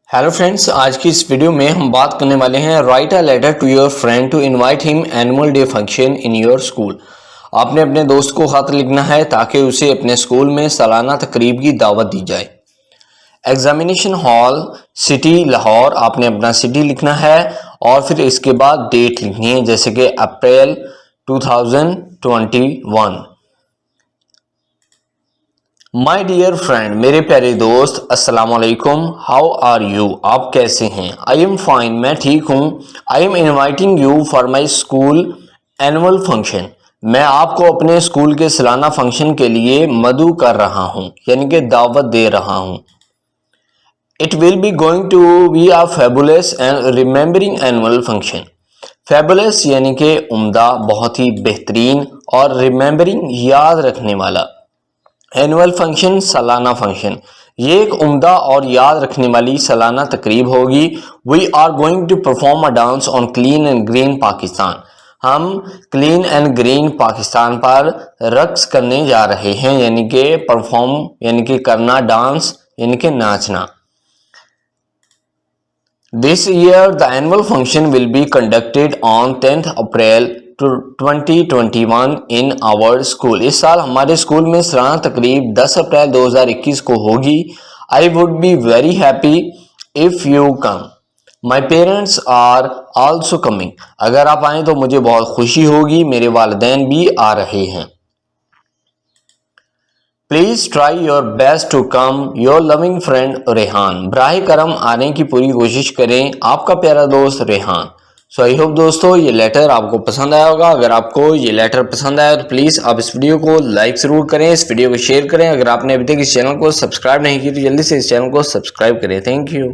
Hello friends, आज की इस वीडियो में हम बात करने वाले हैं write a letter to your friend to invite him annual day function in your school. आपने अपने दोस्त को खत लिखना है ताकि उसे अपने स्कूल में सालाना तकरीब की दावत दी जाए। एग्जामिनेशन हॉल सिटी लाहौर, आपने अपना सिटी लिखना है और फिर इसके बाद डेट लिखनी है, जैसे कि अप्रैल 2021। माई डियर फ्रेंड, मेरे प्यारे दोस्त, अस्सलाम वालेकुम। हाउ आर यू, आप कैसे हैं? आई एम फाइन, मैं ठीक हूँ। I am inviting you for my school annual function, मैं आपको अपने स्कूल के सालाना फंक्शन के लिए मदऊ कर रहा हूँ, यानी कि दावत दे रहा हूँ। It will be going to be a fabulous and remembering annual function. Fabulous यानी कि उम्दा, बहुत ही बेहतरीन, और रिमेंबरिंग याद रखने वाला। एनुअल फंक्शन सालाना फंक्शन, ये एक उम्दा और याद रखने वाली सालाना तकरीब होगी। We are going to perform a dance on clean and green Pakistan, हम क्लीन एंड ग्रीन पाकिस्तान पर रक्स करने जा रहे हैं, यानी कि परफॉर्म यानी कि करना, डांस यानी कि नाचना। This year the annual function will be conducted on 10th April 2021 in our school। इस साल हमारे स्कूल में सालाना तकरीब 10 अप्रैल 2021 को होगी। I would be very happy if you come। My parents are also coming। अगर आप आएँ तो मुझे बहुत खुशी होगी, मेरे वालिदैन भी आ रहे हैं। Please try your best to come, your loving friend Rehan. बराह करम आने की पूरी कोशिश करें, आपका प्यारा दोस्त रेहान। सो आई होप दोस्तों ये लेटर आपको पसंद आया होगा। अगर आपको ये लेटर पसंद आया तो प्लीज़ आप इस वीडियो को लाइक ज़रूर करें, इस वीडियो को शेयर करें। अगर आपने अभी तक इस चैनल को सब्सक्राइब नहीं किया तो जल्दी से इस चैनल को सब्सक्राइब करें। Thank you.